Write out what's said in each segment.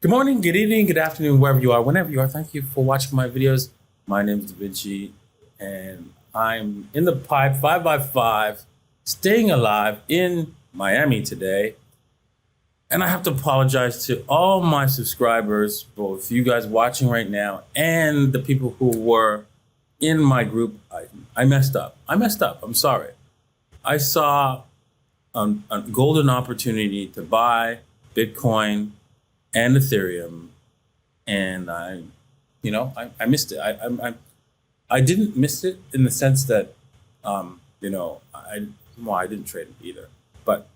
Good morning, good evening, good afternoon, wherever you are, whenever you are. Thank you for watching my videos. My name is Da Vinci, and I'm in the pipe 5x5, staying alive in Miami today. And I have to apologize to all my subscribers, both you guys watching right now and the people who were in my group. I messed up. I'm sorry. I saw a golden opportunity to buy Bitcoin and Ethereum, and I missed it. I didn't miss it in the sense that, I didn't trade it either, but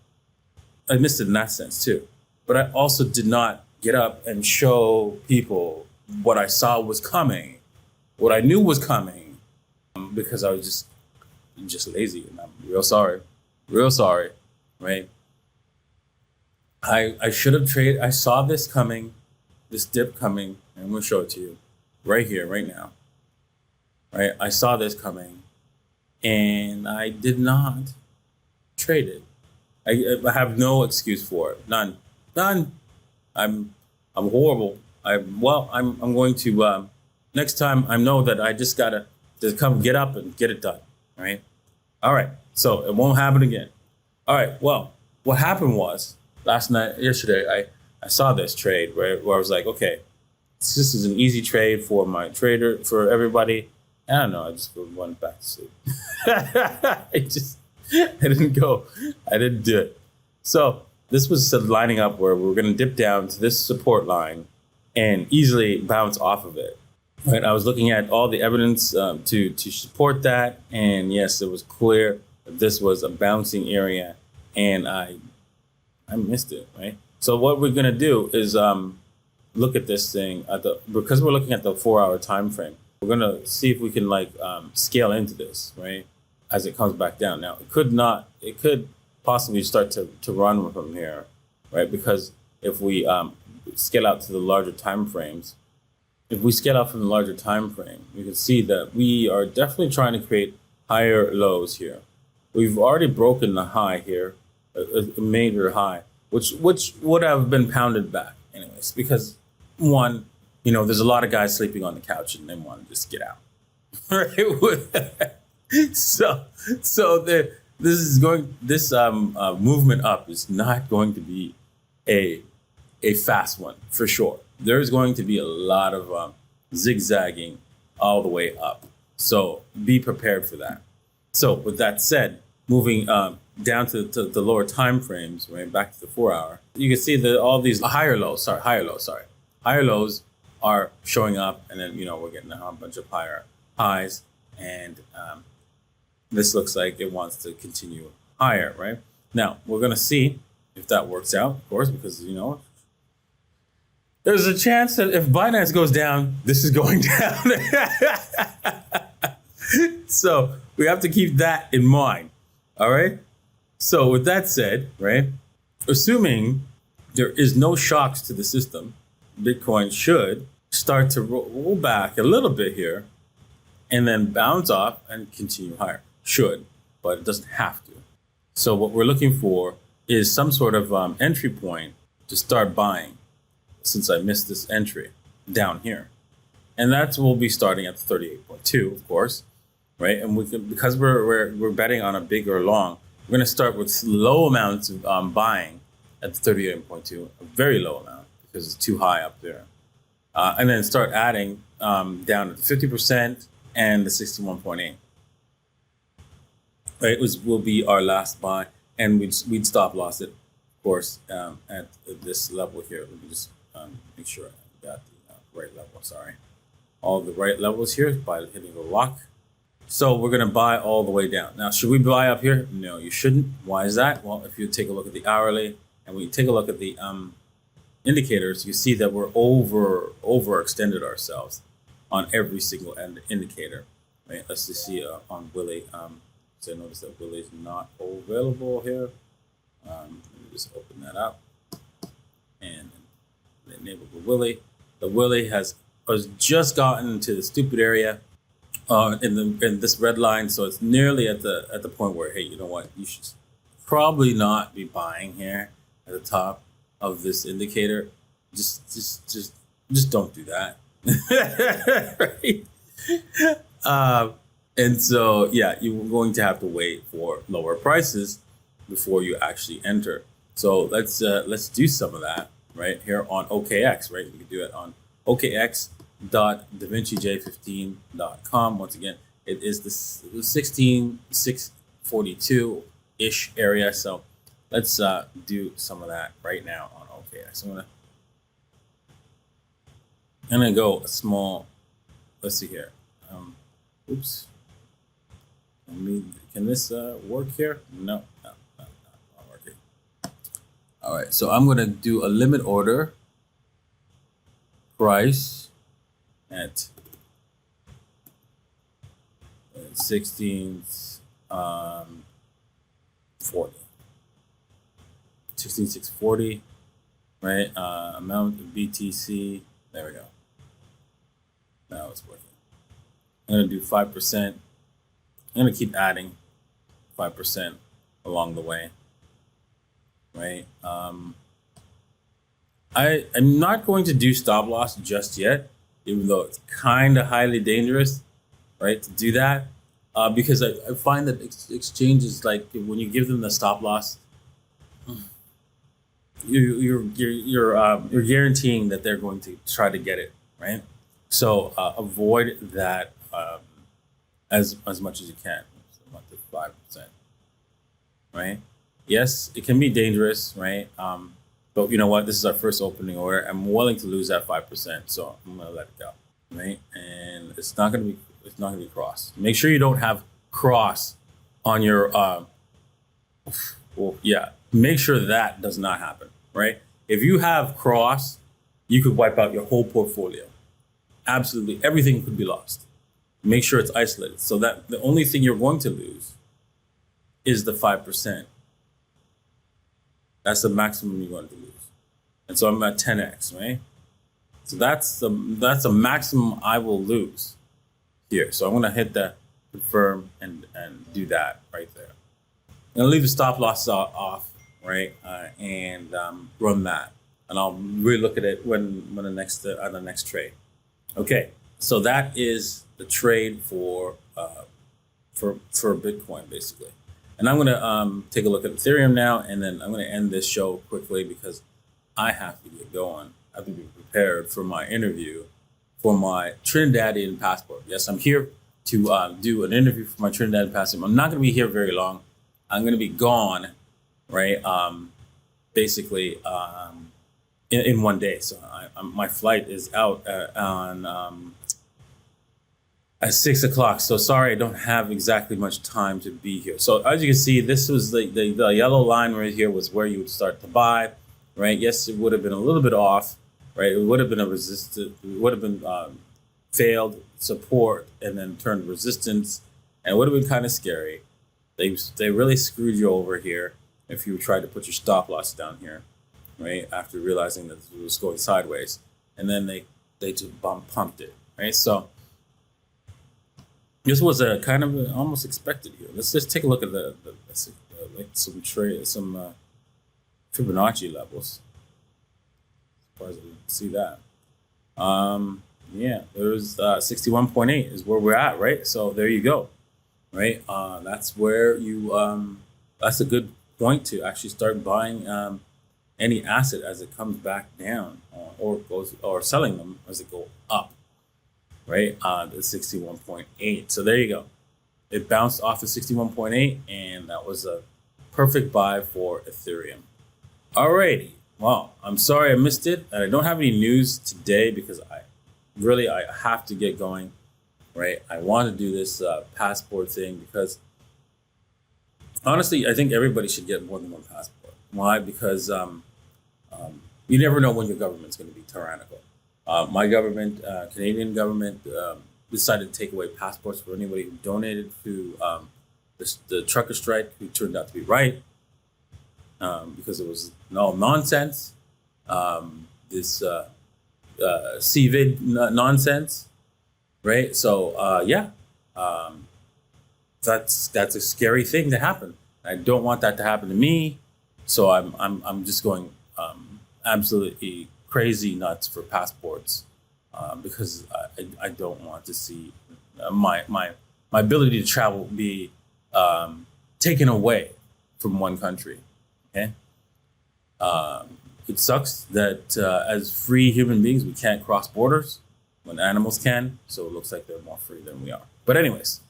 I missed it in that sense too. But I also did not get up and show people what I saw was coming, what I knew was coming, because I was just lazy, and I'm real sorry, right? I should have traded. I saw this coming, this dip coming, and I'm going to show it to you right here, right now. Right? I saw this coming, and I did not trade it. I have no excuse for it. None. I'm horrible. I'm going to next time I know that I just gotta come get up and get it done. Right? All right. So it won't happen again. All right. Well, what happened was, yesterday, I saw this trade where I was like, okay, this is an easy trade for my trader, for everybody. I don't know, I just went back to sleep. I didn't do it. So this was lining up where we're gonna dip down to this support line and easily bounce off of it. Right? I was looking at all the evidence to support that, and yes, it was clear that this was a bouncing area, and I missed it, right? So what we're gonna do is look at this thing because we're looking at the 4-hour time frame. We're gonna see if we can scale into this, right? As it comes back down. Now it could possibly start to run from here, right? Because if we scale out to the larger time frames, we can see that we are definitely trying to create higher lows here. We've already broken the high here, a major high, which would have been pounded back anyways, because one, there's a lot of guys sleeping on the couch and they want to just get out. Right? This movement up is not going to be a fast one for sure. There's going to be a lot of zigzagging all the way up. So be prepared for that. So with that said, moving down to the lower time frames, right, back to the 4-hour, you can see that all these higher lows are showing up, and then we're getting a bunch of higher highs, and this looks like it wants to continue higher, right? Now we're gonna see if that works out, of course, because there's a chance that if Binance goes down, this is going down. So we have to keep that in mind. All right. So with that said, right, assuming there is no shocks to the system, Bitcoin should start to roll back a little bit here and then bounce off and continue higher. Should, but it doesn't have to. So what we're looking for is some sort of entry point to start buying, since I missed this entry down here. And we'll be starting at 38.2, of course. Right, and we can, because we're betting on a bigger long, we're going to start with low amounts of buying at the 38.2, a very low amount because it's too high up there, and then start adding down to 50% and the 61.8. Right, will be our last buy, and we'd stop loss it, of course, at this level here. Let me just make sure I got the right level. Sorry, all the right levels here by hitting the lock. So we're going to buy all the way down. Now, should we buy up here? No, you shouldn't. Why is that? Well, if you take a look at the hourly and we take a look at the indicators, you see that we're overextended ourselves on every single indicator. Right? Let's just see on Willie. So I noticed that Willie is not available here. Let me just open that up and enable the Willie. The Willie has just gotten into the stupid area. In this red line, so it's nearly at the point where, hey, you know what, you should probably not be buying here at the top of this indicator. just don't do that. Right? And so, yeah, you're going to have to wait for lower prices before you actually enter. So let's do some of that right here on OKX, right? You can do it on okx.davincej15.com. Once again, it is the 16642-ish area. So let's do some of that right now on OKX. I'm gonna go a small. Let's see here. Oops. Can this work here? No, not working. All right, so I'm gonna do a limit order price at 16640, right? Amount of BTC. There we go. Now it's working. I'm gonna do 5%. I'm gonna keep adding 5% along the way, right? I'm not going to do stop loss just yet, even though it's kind of highly dangerous, right, to do that, because I find that exchanges, like when you give them the stop loss, you're guaranteeing that they're going to try to get it, right? So avoid that as much as you can. So up to 5%, right? Yes, it can be dangerous, right? But you know what? This is our first opening order. I'm willing to lose that 5%, so I'm gonna let it go, right? And it's not gonna be cross. Make sure you don't have cross on your. Well, yeah. Make sure that does not happen, right? If you have cross, you could wipe out your whole portfolio. Absolutely, everything could be lost. Make sure it's isolated, so that the only thing you're going to lose is the 5%. That's the maximum you're going to lose. And so I'm at 10x, right? So that's the maximum I will lose here. So I'm gonna hit that confirm and do that right there. I'm gonna leave the stop loss off, right? And run that, and I'll relook at it when the next on the next trade. Okay, so that is the trade for Bitcoin basically. And I'm gonna take a look at Ethereum now, and then I'm gonna end this show quickly because I have to get going. I have to be prepared for my interview for my Trinidadian passport. Yes, I'm here to do an interview for my Trinidadian passport. I'm not gonna be here very long. I'm gonna be gone, right? Basically, in one day. So my flight is out at 6 o'clock. So sorry, I don't have exactly much time to be here. So as you can see, this was the yellow line right here was where you would start to buy, right? Yes, it would have been a little bit off, right? It would have been it would have been failed support and then turned resistance, and it would have been kind of scary. They really screwed you over here if you tried to put your stop loss down here, right? After realizing that it was going sideways, and then they just pumped it, right? So this was a kind of almost expected here. Let's just take a look at like some Fibonacci levels. Surprised I didn't see that. Yeah, there's 61.8 is where we're at, right? So there you go, right? That's where you that's a good point to actually start buying any asset as it comes back down, or selling them as it go up, right? The 61.8. So there you go. It bounced off the 61.8, and that was a perfect buy for Ethereum. Alrighty. Well, I'm sorry I missed it, and I don't have any news today because I have to get going, right? I want to do this passport thing because honestly, I think everybody should get more than one passport. Why? Because you never know when your government's going to be tyrannical. My government, Canadian government, decided to take away passports for anybody who donated to the trucker strike, who turned out to be right, because it was all nonsense. This CVID nonsense, right? So yeah, that's a scary thing to happen. I don't want that to happen to me. So I'm just going absolutely crazy nuts for passports because I don't want to see my ability to travel be taken away from one country. Okay. It sucks that as free human beings, we can't cross borders when animals can. So it looks like they're more free than we are. But anyways,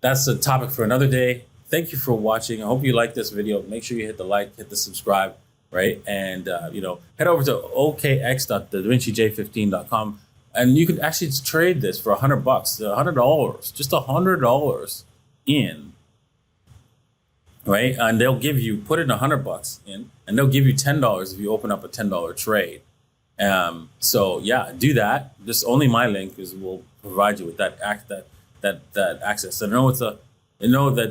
that's a topic for another day. Thank you for watching. I hope you like this video. Make sure you hit the like, hit the subscribe, right? And, head over to okx.davincej15.com and you can actually trade this for $100, $100, just $100 in, right? And they'll give you, put in $100 in, and they'll give you $10 if you open up a $10 trade. So yeah, do that. Just only my link will provide you with that access. I know that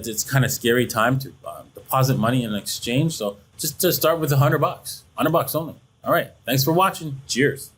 it's kind of scary time to deposit money in exchange. So just to start with $100, $100 only. All right. Thanks for watching. Cheers.